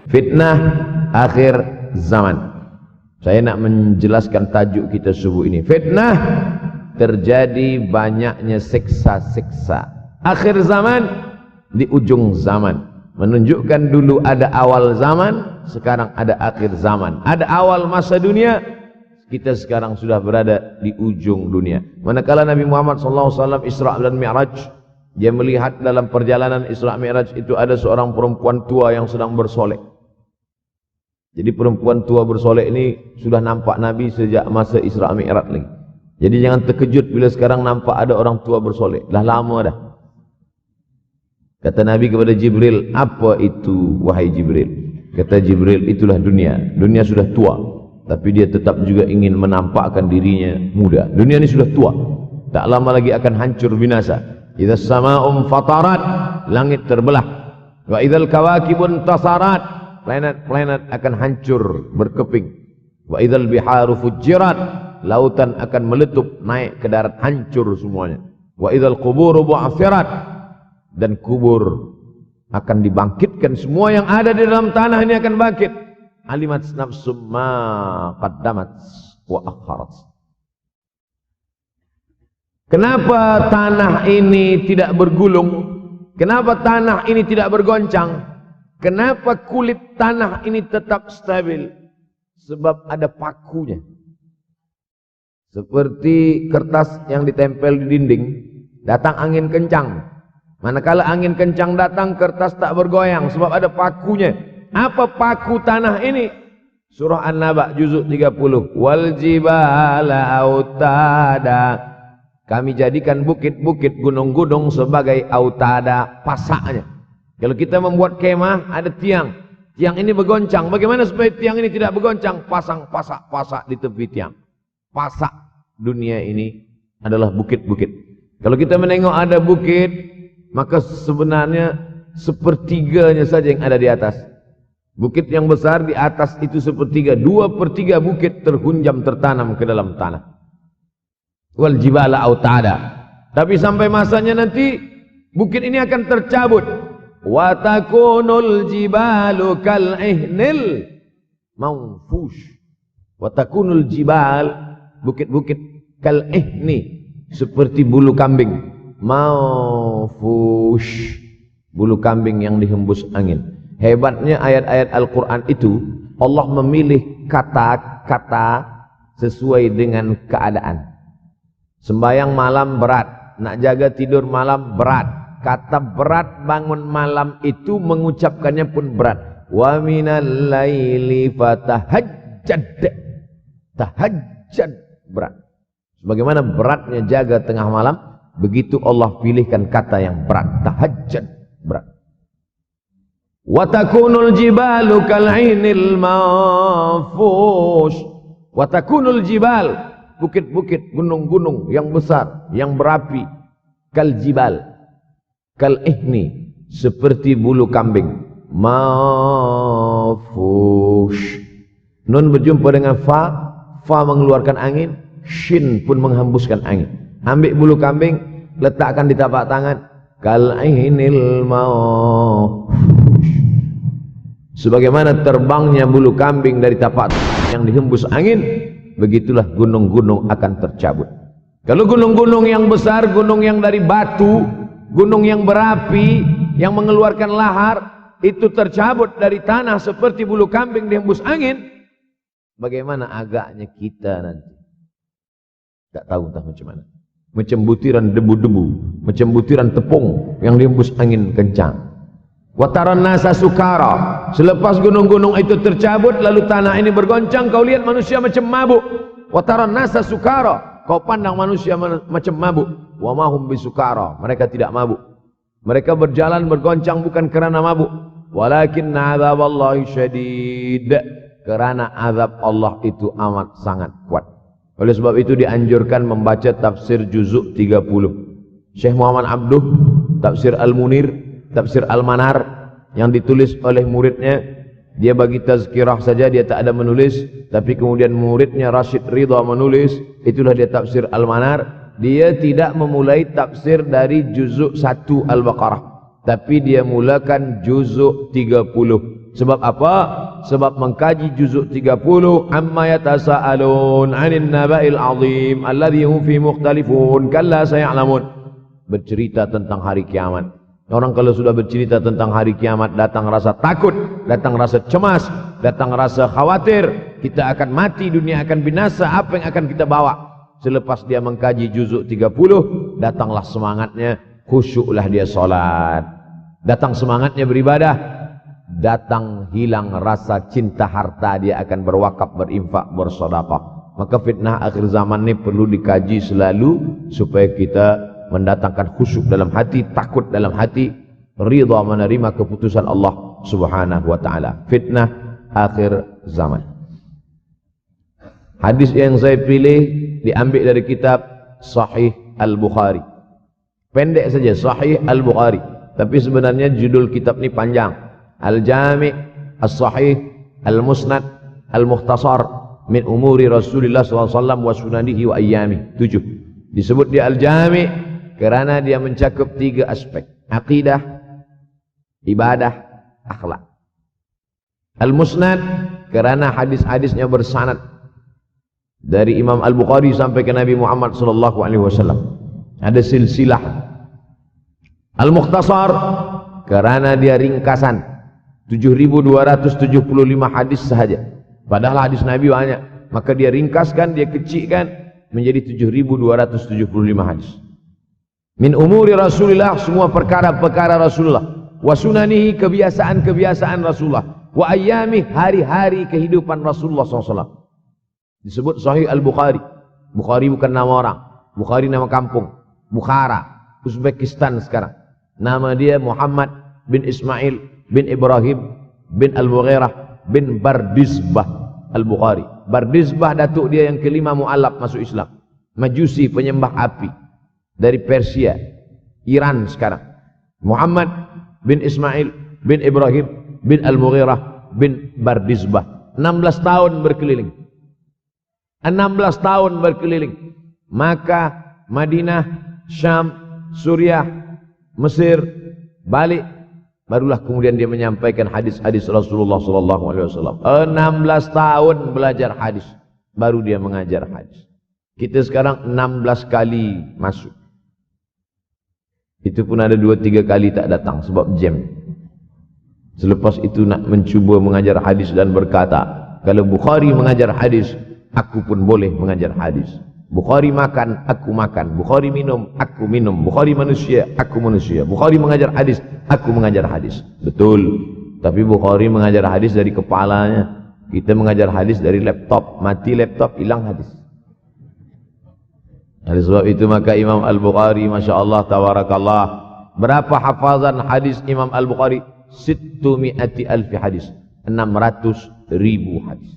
Fitnah akhir zaman. Saya nak menjelaskan tajuk kita subuh ini. Fitnah, terjadi banyaknya siksa-siksa. Akhir zaman, di ujung zaman. Menunjukkan dulu ada awal zaman, sekarang ada akhir zaman. Ada awal masa dunia, kita sekarang sudah berada di ujung dunia. Manakala Nabi Muhammad SAW Isra dan Mi'raj, dia melihat dalam perjalanan Isra Mi'raj itu ada seorang perempuan tua yang sedang bersolek. Jadi perempuan tua bersolek ini sudah nampak Nabi sejak masa Isra Mi'raj lagi. Jadi jangan terkejut bila sekarang nampak ada orang tua bersolek. Dah lama dah. Kata Nabi kepada Jibril, apa itu wahai Jibril? Kata Jibril, itulah dunia. Dunia sudah tua, tapi dia tetap juga ingin menampakkan dirinya muda. Dunia ini sudah tua, tak lama lagi akan hancur binasa. Idza sama'um fatarat, langit terbelah. Wa idzal kawakibun tasarat, planet-planet akan hancur berkeping. Wa idzal biharu fujirat, lautan akan meletup naik ke darat, hancur semuanya. Wa idzal quburu bu'athirat, dan kubur akan dibangkitkan. Semua yang ada di dalam tanah ini akan bangkit. Alimat nafsum ma qaddamat wa akharat. Kenapa tanah ini tidak bergulung? Kenapa tanah ini tidak bergoncang? Kenapa kulit tanah ini tetap stabil? Sebab ada pakunya. Seperti kertas yang ditempel di dinding, datang angin kencang. Manakala angin kencang datang, kertas tak bergoyang sebab ada pakunya. Apa paku tanah ini? Surah An-Naba juzuk 30. Wal jibala autada. Kami jadikan bukit-bukit, gunung-gunung sebagai autada, pasaknya. Kalau kita membuat kemah, ada tiang. Tiang ini bergoncang. Bagaimana supaya tiang ini tidak bergoncang? Pasang pasak-pasak di tepi tiang. Pasak dunia ini adalah bukit-bukit. Kalau kita menengok ada bukit, maka sebenarnya sepertiganya saja yang ada di atas. Bukit yang besar di atas itu sepertiga. 2/3 bukit terhunjam, tertanam ke dalam tanah. Wal jibala autada. Tapi sampai masanya nanti bukit ini akan tercabut. Wa takunul jibalu kal ihnil manfush. Wa takunul jibal, bukit-bukit kal ihni, seperti bulu kambing. Manfush, bulu kambing yang dihembus angin. Hebatnya ayat-ayat Al-Quran itu, Allah memilih kata-kata sesuai dengan keadaan. Sembayang malam berat, nak jaga tidur malam berat. Kata berat bangun malam itu mengucapkannya pun berat. Wa minal laili fatahajjad. Tahajjad berat. Sebagaimana beratnya jaga tengah malam, begitu Allah pilihkan kata yang berat. Tahajjad berat. Wa takunul jibalu kal'inil manfush. Wa takunul jibal, bukit-bukit, gunung-gunung yang besar, yang berapi, kal jibal, kal ihni, seperti bulu kambing. Manfush. Nun berjumpa dengan fa, fa mengeluarkan angin, shin pun menghembuskan angin. Ambil bulu kambing, letakkan di tapak tangan, kal ihnil manfush. Sebagaimana terbangnya bulu kambing dari tapak yang dihembus angin, begitulah gunung-gunung akan tercabut. Kalau gunung-gunung yang besar, gunung yang dari batu, gunung yang berapi, yang mengeluarkan lahar, itu tercabut dari tanah seperti bulu kambing dihembus angin. Bagaimana agaknya kita nanti? Tak tahu entah macam mana. Macam butiran debu-debu, macam butiran tepung yang dihembus angin kencang. Wataran nasa sukara. Selepas gunung-gunung itu tercabut, lalu tanah ini bergoncang, kau lihat manusia macam mabuk. Wataran nasa sukara. Kau pandang manusia macam mabuk. Wa mahum bisukara. Mereka tidak mabuk. Mereka berjalan bergoncang bukan kerana mabuk. Walakin azaballahi syadid. Kerana azab Allah itu amat sangat kuat. Oleh sebab itu dianjurkan membaca tafsir juzuk 30. Syekh Muhammad Abduh, tafsir Al-Munir, tafsir Al-Manar yang ditulis oleh muridnya. Dia bagi tazkirah saja, dia tak ada menulis. Tapi kemudian muridnya Rashid Ridha menulis. Itulah dia tafsir Al-Manar. Dia tidak memulai tafsir dari juzuk 1 Al-Baqarah, tapi dia mulakan juzuk 30. Sebab apa? Sebab mengkaji juzuk 30, amma yatasaalun 'anil naba'il 'azim alladhi hum fi mukhtalifun kalla saya'lamun. Bercerita tentang hari kiamat. Orang kalau sudah bercerita tentang hari kiamat, datang rasa takut, datang rasa cemas, datang rasa khawatir, kita akan mati, dunia akan binasa, apa yang akan kita bawa? Selepas dia mengkaji juzuk 30, datanglah semangatnya, khusyuklah dia salat. Datang semangatnya beribadah, datang hilang rasa cinta harta, dia akan berwakaf, berinfak, bersedekah. Maka fitnah akhir zaman ini perlu dikaji selalu supaya kita mendatangkan khusyuk dalam hati, takut dalam hati, ridha menerima keputusan Allah Subhanahu wa taala. Fitnah akhir zaman. Hadis yang saya pilih diambil dari kitab Sahih Al-Bukhari. Pendek saja, Sahih Al-Bukhari. Tapi sebenarnya judul kitab ini panjang. Al-Jami' As-Sahih Al-Musnad Al-Mukhtasar min umuri Rasulullah SAW wa sunanihi wa ayyami. 7. Disebut dia Al-Jami' kerana dia mencakup 3 aspek: akidah, ibadah, akhlak. Al-Musnad kerana hadis-hadisnya bersanad dari Imam Al-Bukhari sampai ke Nabi Muhammad sallallahu alaihi wasallam. Ada silsilah. Al-Mukhtasar kerana dia ringkasan 7.275 hadis sahaja. Padahal hadis Nabi banyak, maka dia ringkaskan, dia kecilkan menjadi 7.275 hadis. Min umuri Rasulullah, semua perkara-perkara Rasulullah. Wa sunanihi, kebiasaan-kebiasaan Rasulullah. Wa ayyami, hari-hari kehidupan Rasulullah SAW. Disebut Sahih Al-Bukhari. Bukhari bukan nama orang, Bukhari nama kampung, Bukhara, Uzbekistan sekarang. Nama dia Muhammad bin Ismail bin Ibrahim bin Al-Mughirah bin Bardizbah Al-Bukhari. Bardizbah datuk dia yang kelima mu'alaf masuk Islam. Majusi, penyembah api, dari Persia, Iran sekarang. Muhammad bin Ismail bin Ibrahim bin Al-Mughirah bin Bardizbah. 16 tahun berkeliling. 16 tahun berkeliling. Maka Madinah, Syam, Suriah, Mesir, balik, barulah kemudian dia menyampaikan hadis-hadis Rasulullah SAW. 16 tahun belajar hadis, baru dia mengajar hadis. Kita sekarang 16 kali masuk. Itu pun ada 2-3 kali tak datang sebab jam. Selepas itu nak mencuba mengajar hadis dan berkata, kalau Bukhari mengajar hadis, aku pun boleh mengajar hadis. Bukhari makan, aku makan. Bukhari minum, aku minum. Bukhari manusia, aku manusia. Bukhari mengajar hadis, aku mengajar hadis. Betul. Tapi Bukhari mengajar hadis dari kepalanya. Kita mengajar hadis dari laptop. Mati laptop, hilang hadis. Oleh sebab itu maka Imam Al-Bukhari, Masya Allah, Tabarakallah, berapa hafazan hadis Imam Al-Bukhari? 600,000 hadis, 600,000 hadis.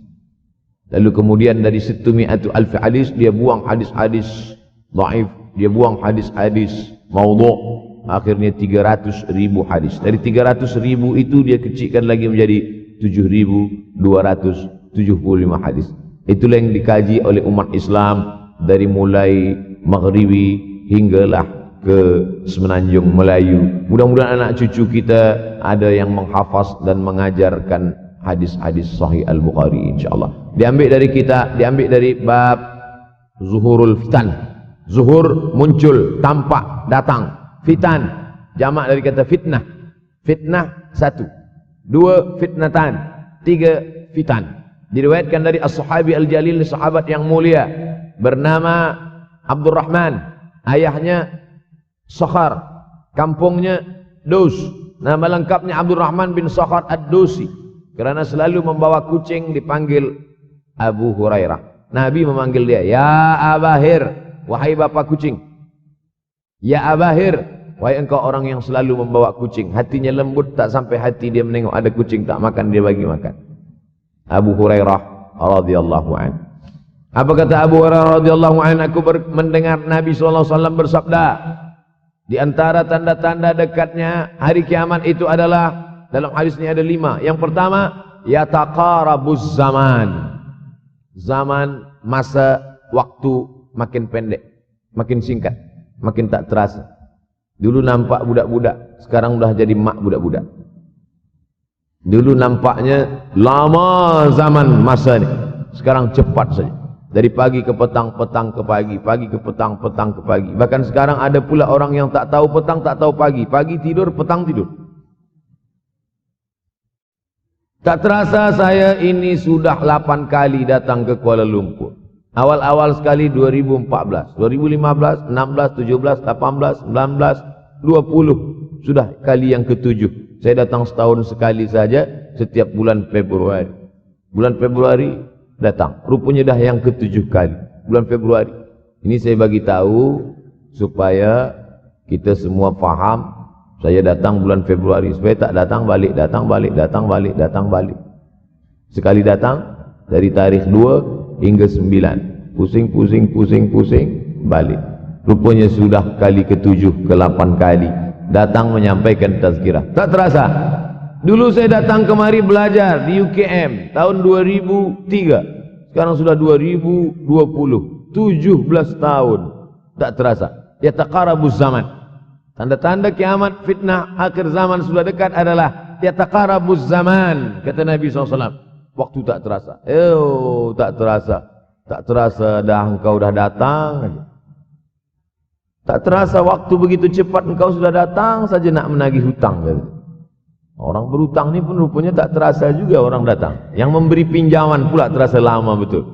Lalu kemudian dari 600,000 hadis dia buang hadis-hadis dhaif, dia buang hadis-hadis maudhu', akhirnya 300,000 hadis. Dari 300,000 itu dia kecilkan lagi menjadi 7.275 hadis. Itulah yang dikaji oleh umat Islam dari mulai Maghribi hinggalah ke Semenanjung Melayu. Mudah-mudahan anak cucu kita ada yang menghafaz dan mengajarkan hadis-hadis Sahih Al-Bukhari, insyaallah. Diambil dari kita, diambil dari bab zuhurul fitan. Zuhur, muncul, tampak, datang. Fitan, jamak dari kata fitnah. Fitnah 1, 2 fitnatan, 3 fitan. Diriwayatkan dari as-sahabi al-jalil, sahabat yang mulia bernama Abdurrahman, ayahnya Sakhar, kampungnya Dus. Nama lengkapnya Abdurrahman bin Sakhar Ad-Dusi. Kerana selalu membawa kucing dipanggil Abu Hurairah. Nabi memanggil dia, ya Abahir, wahai bapak kucing. Ya Abahir, wahai engkau orang yang selalu membawa kucing. Hatinya lembut, tak sampai hati dia menengok ada kucing tak makan, dia bagi makan. Abu Hurairah radhiyallahu anhu. Apa kata Abu Hurairah radhiyallahu anhu? Aku mendengar Nabi SAW bersabda, di antara tanda-tanda dekatnya hari kiamat itu adalah, dalam hadis ini ada 5. Yang pertama, yataqarabuz zaman. Zaman, masa, waktu makin pendek, makin singkat, makin tak terasa. Dulu nampak budak-budak, sekarang sudah jadi mak budak-budak. Dulu nampaknya lama zaman masa ni, sekarang cepat saja. Dari pagi ke petang, petang ke pagi, pagi ke petang, petang ke pagi. Bahkan sekarang ada pula orang yang tak tahu petang, tak tahu pagi. Pagi tidur, petang tidur. Tak terasa saya ini sudah 8 kali datang ke Kuala Lumpur. Awal-awal sekali 2014, 2015, 16, 17, 18, 19, 20. Sudah kali yang ke-7. Saya datang setahun sekali saja setiap bulan Februari. Bulan Februari datang. Rupanya dah yang ke-7 kali. Bulan Februari. Ini saya bagi tahu supaya kita semua faham. Saya datang bulan Februari. Supaya tak datang balik, datang balik, datang balik, datang balik. Sekali datang dari tarikh 2 hingga 9. Pusing, pusing, pusing, pusing, balik. Rupanya sudah kali ke-7, ke-8 kali datang menyampaikan tazkirah. Tak terasa. Dulu saya datang kemari belajar di UKM tahun 2003. Sekarang sudah 2020. 17 tahun. Tak terasa. Yataqarabuz zaman. Tanda-tanda kiamat, fitnah akhir zaman sudah dekat adalah yataqarabuz zaman, kata Nabi SAW. Waktu tak terasa. Tak terasa. Tak terasa dah engkau dah datang. Tak terasa waktu begitu cepat engkau sudah datang saja nak menagih hutang. Orang berhutang ni pun rupanya tak terasa juga orang datang. Yang memberi pinjaman pula terasa lama betul.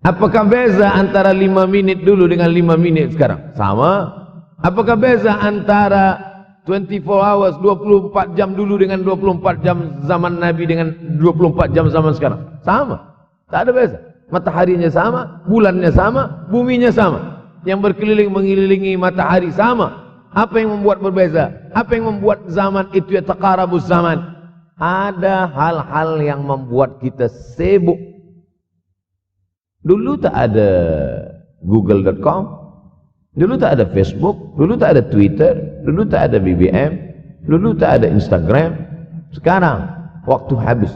Apakah beza antara 5 minit dulu dengan 5 minit sekarang? Sama. Apakah beza antara 24 hours, 24 jam dulu dengan 24 jam zaman Nabi dengan 24 jam zaman sekarang? Sama. Tak ada beza. Mataharinya sama, bulannya sama, buminya sama. Yang berkeliling mengelilingi matahari sama. Apa yang membuat berbeza? Apa yang membuat zaman itu yataqarabuz zaman? Ada hal-hal yang membuat kita sibuk. Dulu tak ada google.com, dulu tak ada Facebook, dulu tak ada Twitter, dulu tak ada BBM, dulu tak ada Instagram. Sekarang waktu habis.